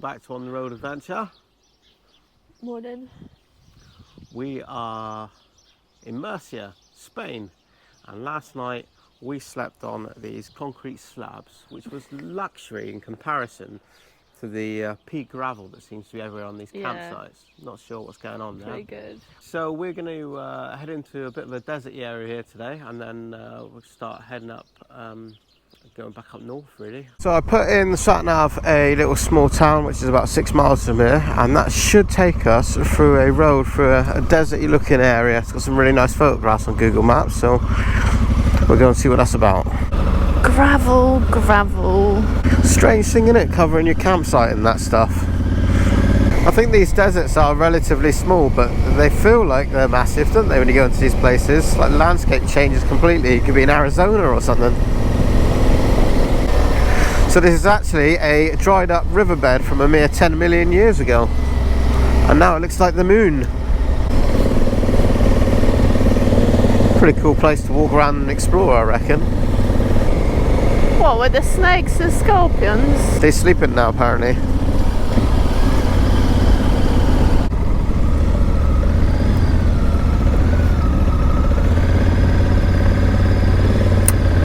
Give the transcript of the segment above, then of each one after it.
back to On the Road Adventure. Morning. We are in Murcia, Spain, and last night we slept on these concrete slabs, which was luxury in comparison to the peat gravel that seems to be everywhere on these campsites. Not sure what's going on there. Pretty good. So we're going to head into a bit of a desert area here today, and then we'll start heading up, going back up north really. So I put in the sat nav a little small town which is about 6 miles from here, and that should take us through a road through a deserty looking area. It's got some really nice photographs on Google Maps, so we're going to see what that's about. Gravel. Strange thing, isn't it, covering your campsite and that stuff. I think these deserts are relatively small, but they feel like they're massive, don't they, when you go into these places? Like the landscape changes completely. It could be in Arizona or something. So this is actually a dried up riverbed from a mere 10 million years ago, and now it looks like the moon. Pretty cool place to walk around and explore, I reckon. What, with the snakes and scorpions? They're sleeping now, apparently.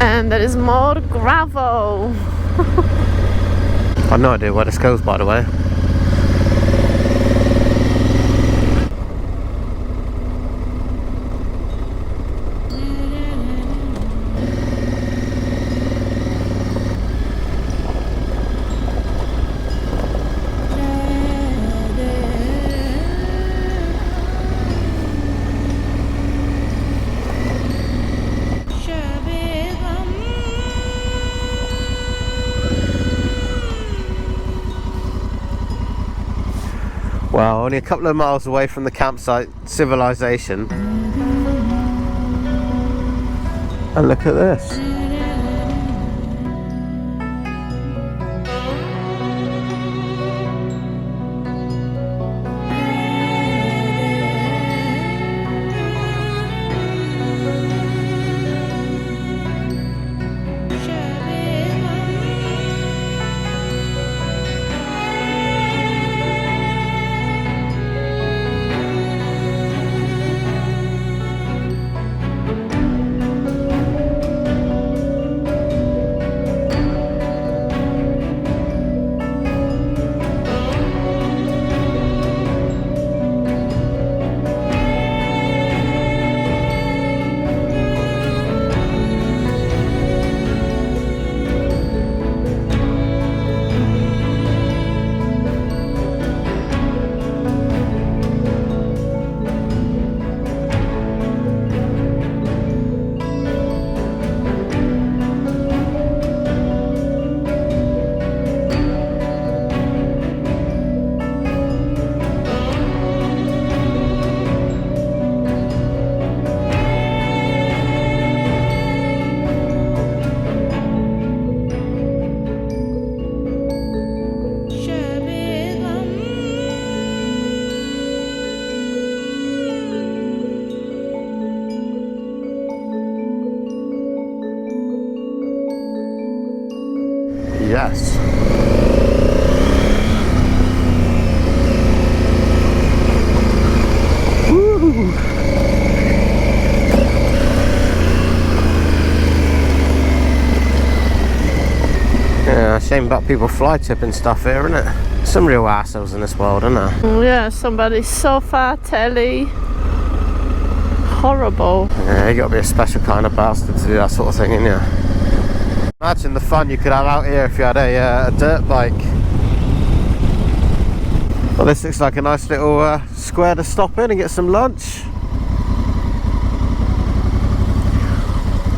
And there is more gravel. I've no idea where this goes, by the way. Well, only a couple of miles away from the campsite civilization. And look at this. Yes. Woo. Yeah, shame about people fly tipping stuff here, isn't it? Some real assholes in this world, isn't there? Yeah, somebody's sofa, telly. Horrible. Yeah, you gotta be a special kind of bastard to do that sort of thing, ain't you? Imagine the fun you could have out here if you had a dirt bike. Well, this looks like a nice little square to stop in and get some lunch.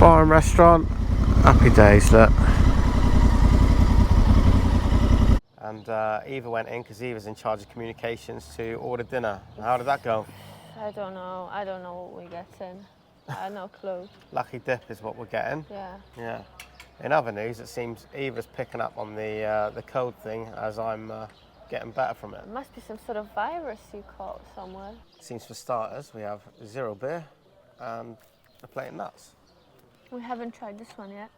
Bar and restaurant. Happy days, look. And Eva went in because Eva's in charge of communications to order dinner. How did that go? I don't know what we're getting. I have no clue. Lucky dip is what we're getting. Yeah. In other news, it seems Eva's picking up on the code thing as I'm getting better from it. It must be some sort of virus you caught somewhere. Seems for starters, we have 0 beer and a plate of nuts. We haven't tried this one yet.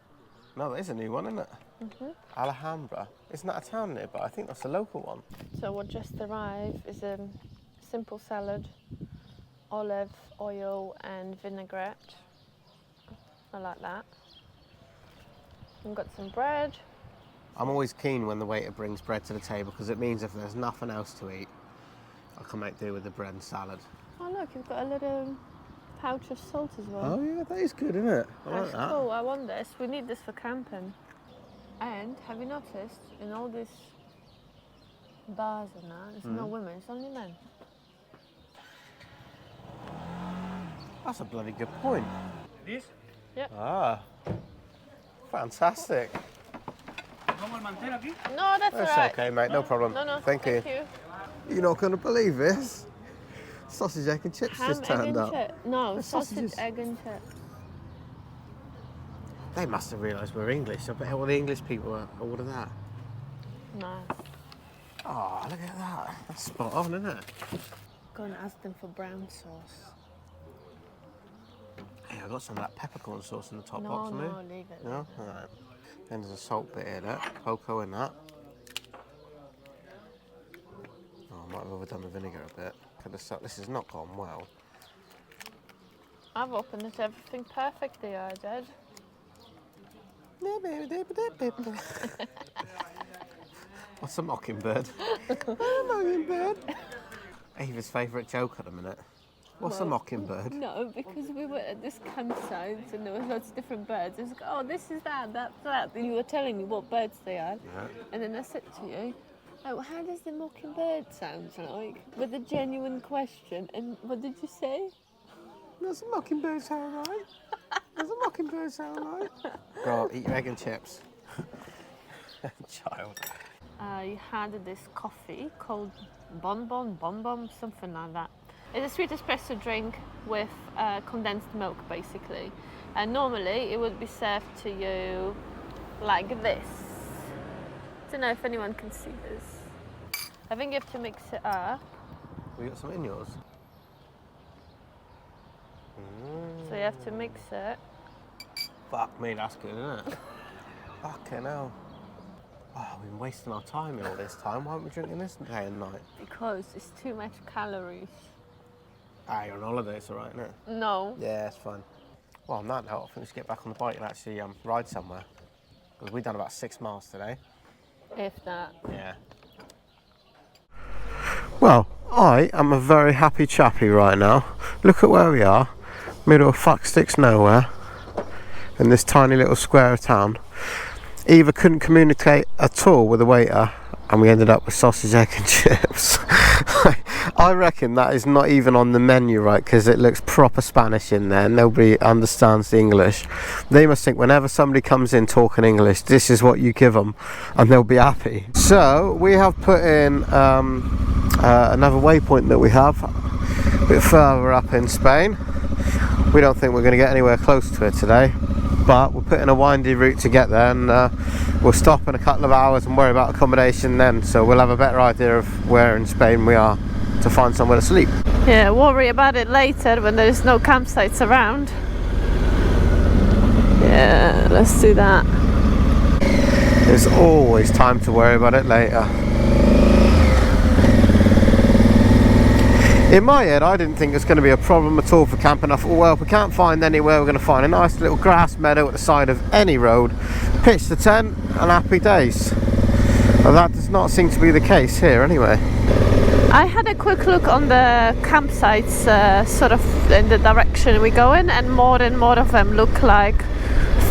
No, that is a new one, isn't it? Alhambra. Isn't that a town nearby? I think that's a local one. So what just arrived is a simple salad, olive oil and vinaigrette. I like that. We've got some bread. I'm always keen when the waiter brings bread to the table because it means if there's nothing else to eat, I can make do with the bread and salad. Oh look, you've got a little pouch of salt as well. Oh yeah, that is good, isn't it? I like That's that. cool. I want this. We need this for camping. And have you noticed in all these bars and that, there's no women, it's only men. That's a bloody good point. This? Yep. Ah, fantastic. ¿Vamos al mantel aquí? No, that's That's alright. okay, mate. No problem. No, Thank you. You're not going to believe this. Sausage, egg and chips Ham, just egg, turned and up. chip. No, The sausage, sausages. egg and chip. They must have realised we're English. I bet all the English people order that. Nice. Oh, look at that. That's spot on, isn't it? Go and ask them for brown sauce. Hey, I got some of that peppercorn sauce in the top No, box, no, mate. leave it. No? Alright. Then there's a salt bit here, look. Cocoa in that. Oh, I might have overdone the vinegar a bit. This has not gone well. I've opened it, everything perfectly, I did. What's a mockingbird? A mockingbird. Ava's favourite joke at the minute. What's a mockingbird? No, because we were at this campsite and there was lots of different birds. It's like, oh, this is that, that's that. And you were telling me what birds they are. Yeah. And then I said to you, oh, how does the mockingbird sound like? With a genuine question. And what did you say? Does a mockingbird sound like? Does a mockingbird sound like? Go on, eat your egg and chips. Child. I had this coffee called Bon, something like that. It's a sweet espresso drink with condensed milk, basically. And normally it would be served to you like this. I don't know if anyone can see this. I think you have to mix it up. We got some in yours? So you have to mix it. Fuck me, that's good, isn't it? Fucking hell. Oh, we've been wasting our time here all this time. Why aren't we drinking this day and night? Because it's too much calories. Ah, you're on holiday, it's alright, isn't it? No. Yeah, it's fine. Well, on that note, I think we should get back on the bike and actually ride somewhere. Because we've done about 6 miles today. If that. Yeah. Well, I am a very happy chappy right now. Look at where we are. Middle of fucksticks nowhere. In this tiny little square of town. Eva couldn't communicate at all with the waiter. And we ended up with sausage, egg and chips. I reckon that is not even on the menu, right, because it looks proper Spanish in there. Nobody understands the English. They must think whenever somebody comes in talking English, this is what you give them and they'll be happy. So we have put in another waypoint that we have a bit further up in Spain. We don't think we're going to get anywhere close to it today, but we're putting a windy route to get there, and we'll stop in a couple of hours and worry about accommodation then, so we'll have a better idea of where in Spain we are to find somewhere to sleep. Yeah, worry about it later when there's no campsites around. Yeah, let's do that. There's always time to worry about it later. In my head, I didn't think it was going to be a problem at all for camping. I thought, well, if we can't find anywhere, we're going to find a nice little grass meadow at the side of any road, pitch the tent, and happy days. Well, that does not seem to be the case here anyway. I had a quick look on the campsites, sort of in the direction we go in, and more of them look like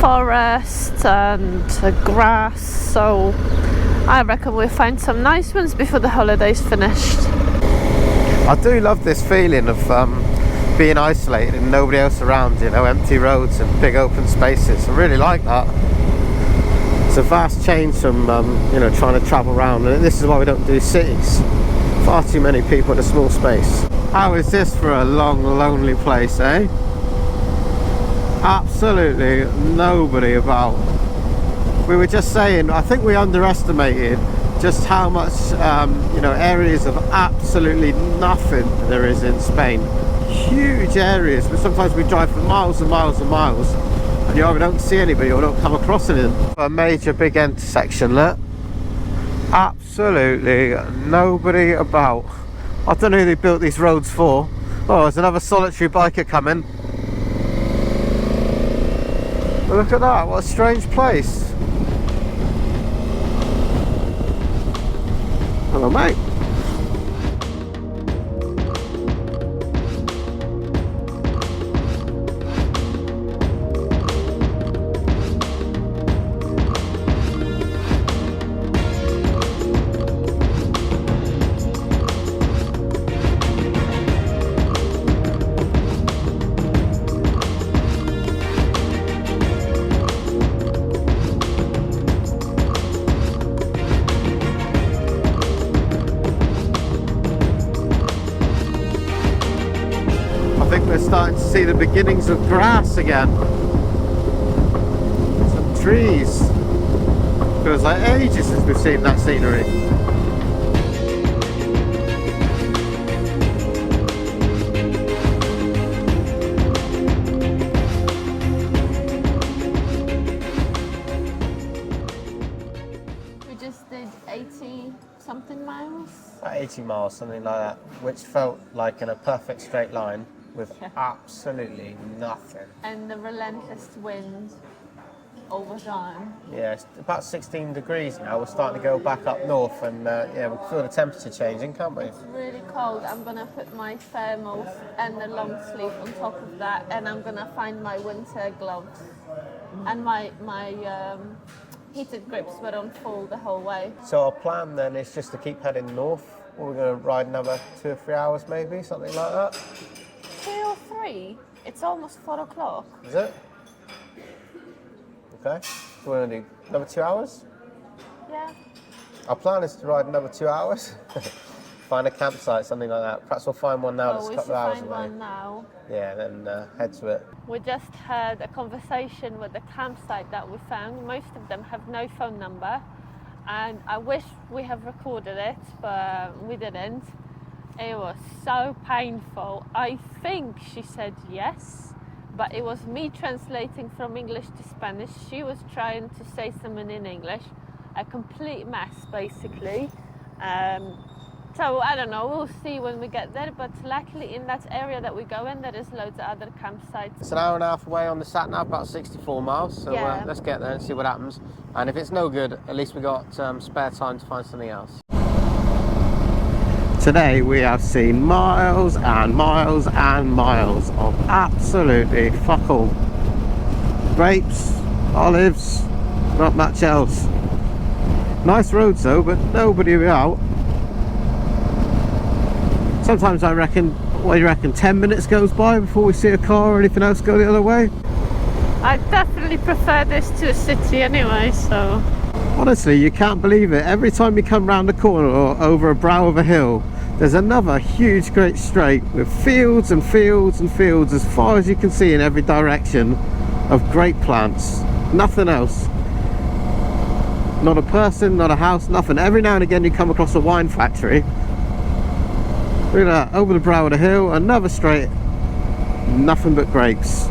forest and grass, so I reckon we'll find some nice ones before the holiday's finished. I do love this feeling of being isolated and nobody else around, you know, empty roads and big open spaces. I really like that. It's a vast change from, you know, trying to travel around, and this is why we don't do cities. Far too many people in a small space. How is this for a long, lonely place, eh? Absolutely nobody about. We were just saying, I think we underestimated just how much, you know, areas of absolutely nothing there is in Spain. Huge areas, but sometimes we drive for miles and miles and miles and you either don't see anybody or don't come across anything. A major big intersection, look. Absolutely nobody about. I don't know who they built these roads for. Oh, there's another solitary biker coming. But look at that, what a strange place. Hello, mate. We're starting to see the beginnings of grass again. Some trees. Feels like ages since we've seen that scenery. We just did 80 something miles. 80 miles, something like that, which felt like in a perfect straight line. With absolutely nothing. And the relentless wind over time. Yeah, it's about 16 degrees now. We're starting to go back up north, and yeah, we can feel the temperature changing, can't we? It's really cold. I'm gonna put my thermals and the long sleeve on top of that, and I'm gonna find my winter gloves. And my heated grips were on full the whole way. So our plan then is just to keep heading north. We're going to ride another 2 or 3 hours, maybe, something like that. 2 or 3? It's almost 4 o'clock. Is it? Okay. So we're going to do another 2 hours? Yeah. Our plan is to ride another 2 hours. Find a campsite, something like that. Perhaps we'll find one now that's a couple of hours away. We should find one now. Yeah, then head to it. We just had a conversation with the campsite that we found. Most of them have no phone number, and I wish we have recorded it, but we didn't. It was so painful. I think she said yes, but it was me translating from English to Spanish. She was trying to say something in English. A complete mess, basically. So I don't know, we'll see when we get there, but luckily in that area that we go in, there is loads of other campsites. It's an hour and a half away on the sat nav, about 64 miles, so yeah. Let's get there and see what happens. And if it's no good, at least we got spare time to find something else. Today we have seen miles and miles and miles of absolutely fuck all. Grapes, olives, not much else. Nice roads though, but nobody about. Sometimes I reckon, what do you reckon, 10 minutes goes by before we see a car or anything else go the other way? I definitely prefer this to a city anyway, so... Honestly, you can't believe it. Every time you come round the corner or over a brow of a hill, there's another huge great straight with fields and fields and fields as far as you can see in every direction of grape plants. Nothing else. Not a person, not a house, nothing. Every now and again you come across a wine factory. Look at that, over the brow of the hill, another straight, nothing but grapes.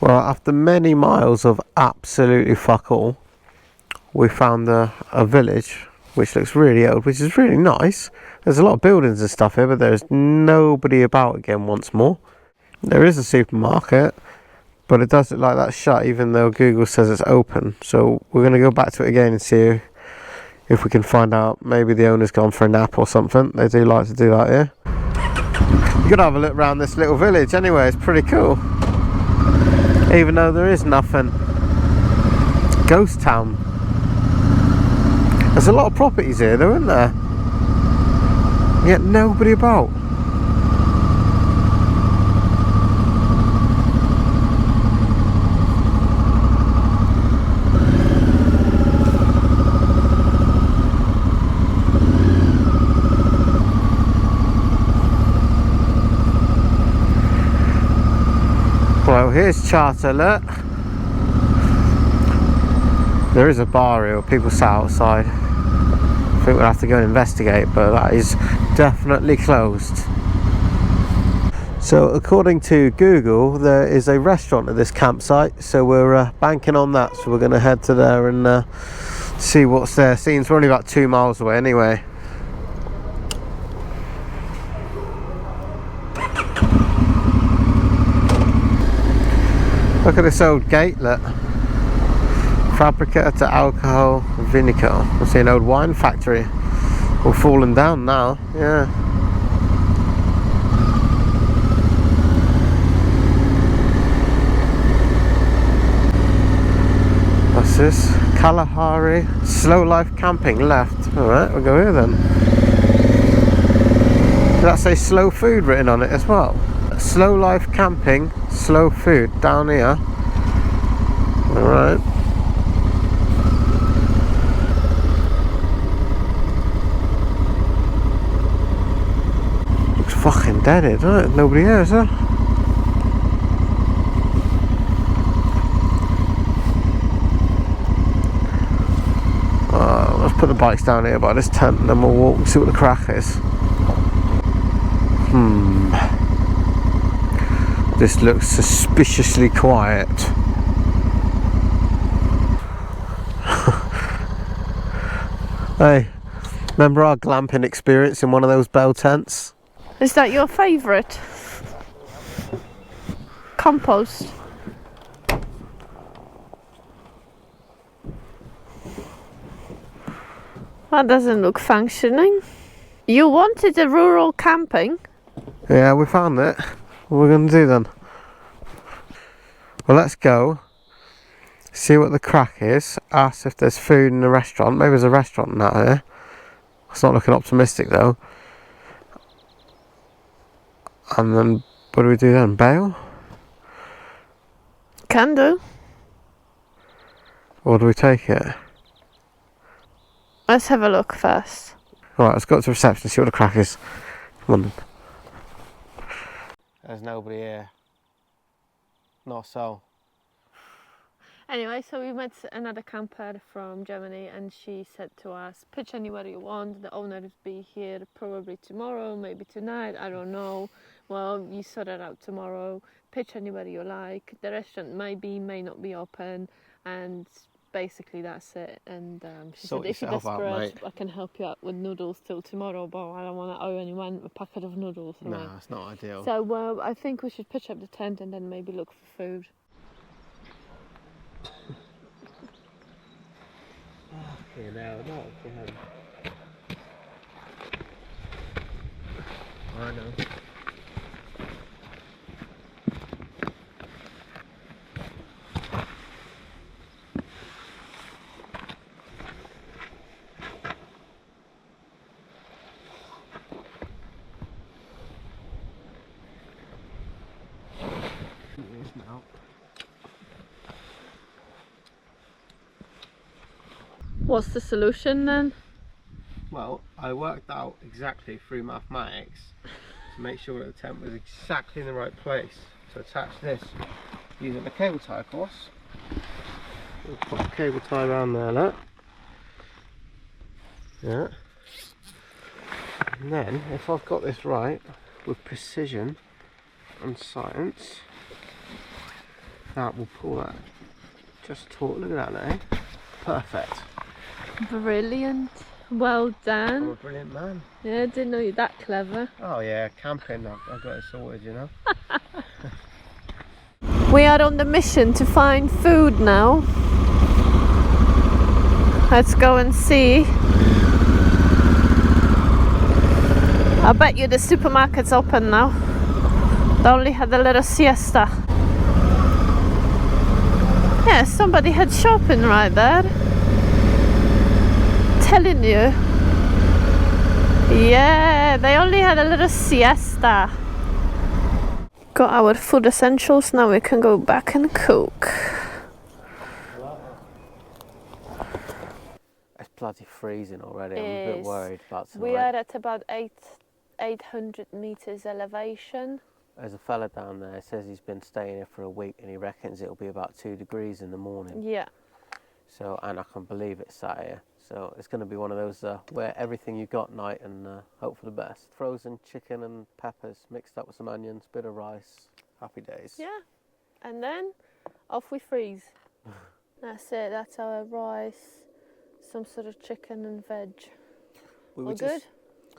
Well, after many miles of absolutely fuck all, we found a village which looks really old, which is really nice. There's a lot of buildings and stuff here, but there's nobody about again once more. There is a supermarket, but it does look like that's shut, even though Google says it's open. So we're going to go back to it again and see if we can find out. Maybe the owner's gone for a nap or something. They do like to do that here. You got to have a look around this little village anyway. It's pretty cool, even though there is nothing. Ghost town. There's a lot of properties here though, isn't there? Yet nobody about. Well, here's Charter, look. There is a bar here, people sat outside. I think we'll have to go and investigate, but that is definitely closed. So according to Google, there is a restaurant at this campsite, so we're banking on that. So we're going to head to there and see what's there. Seems we're only about 2 miles away anyway. Look at this old gate, look. Fabrica to alcohol vinicole. I see an old wine factory. All fallen down now, yeah. What's this? Kalahari Slow Life Camping left. Alright, we'll go here then. Does that say slow food written on it as well? Slow Life Camping, slow food down here. Alright. Looks fucking dead, isn't it? Nobody here, is there? Let's put the bikes down here by this tent and then we'll walk and see what the crack is. This looks suspiciously quiet. Hey, remember our glamping experience in one of those bell tents? Is that your favourite? Compost. That doesn't look functioning. You wanted a rural camping? Yeah, we found it. What are we going to do then? Well, let's go. See what the crack is. Ask if there's food in the restaurant. Maybe there's a restaurant out here. It's not looking optimistic though. And then, what do we do then? Bail? Can do. Or do we take it? Let's have a look first. Alright, let's go to reception and see what the crack is. Come on then. There's nobody here. Not a soul. Anyway, so we met another camper from Germany and she said to us, pitch anywhere you want, the owner will be here probably tomorrow, maybe tonight, I don't know. Well, you sort it out tomorrow, pitch anywhere you like, the restaurant may not be open, and basically that's it. And she said, if you're desperate, I can help you out with noodles till tomorrow, but I don't want to owe anyone a packet of noodles. No, it's not ideal. So I think we should pitch up the tent and then maybe look for food. Okay, now, not again. I know. Now. What's the solution then? Well, I worked out exactly through mathematics to make sure that the tent was exactly in the right place to attach this using the cable tie, of course. We'll put the cable tie around there, look. Yeah. And then, if I've got this right, with precision and science, that will pull that just taut. Look at that, eh? Perfect. Brilliant. Well done. I'm a brilliant man. Yeah, I didn't know you're that clever. Oh yeah, camping, I've got it sorted, you know. We are on the mission to find food now. Let's go and see. I bet you the supermarket's open now. They only had a little siesta. Yeah, somebody had shopping right there. Telling you. Yeah, they only had a little siesta. Got our food essentials, now we can go back and cook. It's bloody freezing already. I'm a bit worried about tonight. We are at about 800 meters elevation. There's a fella down there, says he's been staying here for a week and he reckons it'll be about 2 degrees in the morning. Yeah. So, and I can believe it's sat here. So it's going to be one of those wear everything you got night and hope for the best. Frozen chicken and peppers mixed up with some onions, bit of rice. Happy days. Yeah, and then off we freeze. That's it. That's our rice, some sort of chicken and veg. All good?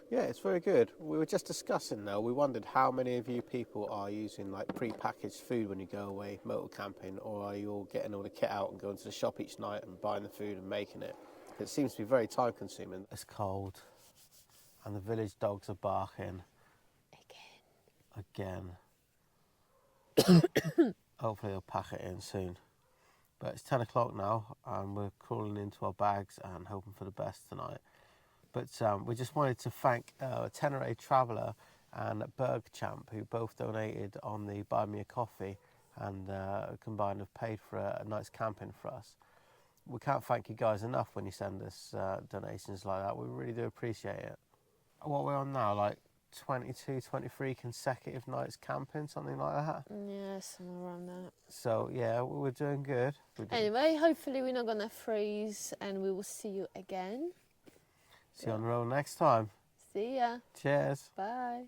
Yeah, it's very good. We were just discussing though, we wondered how many of you people are using like pre-packaged food when you go away motor camping, or are you all getting all the kit out and going to the shop each night and buying the food and making it? It seems to be very time consuming. It's cold and the village dogs are barking. Again. Hopefully they'll pack it in soon. But it's 10 o'clock now and we're crawling into our bags and hoping for the best tonight. But we just wanted to thank Tenerife Traveller and Bergchamp, who both donated on the Buy Me a Coffee and combined have paid for a night's camping for us. We can't thank you guys enough when you send us donations like that. We really do appreciate it. What we're on now, like 22, 23 consecutive nights camping, something like that. Yeah, somewhere around that. So yeah, we're doing good. Anyway, hopefully we're not gonna freeze and we will see you again. See you on the road next time. See ya. Cheers. Bye.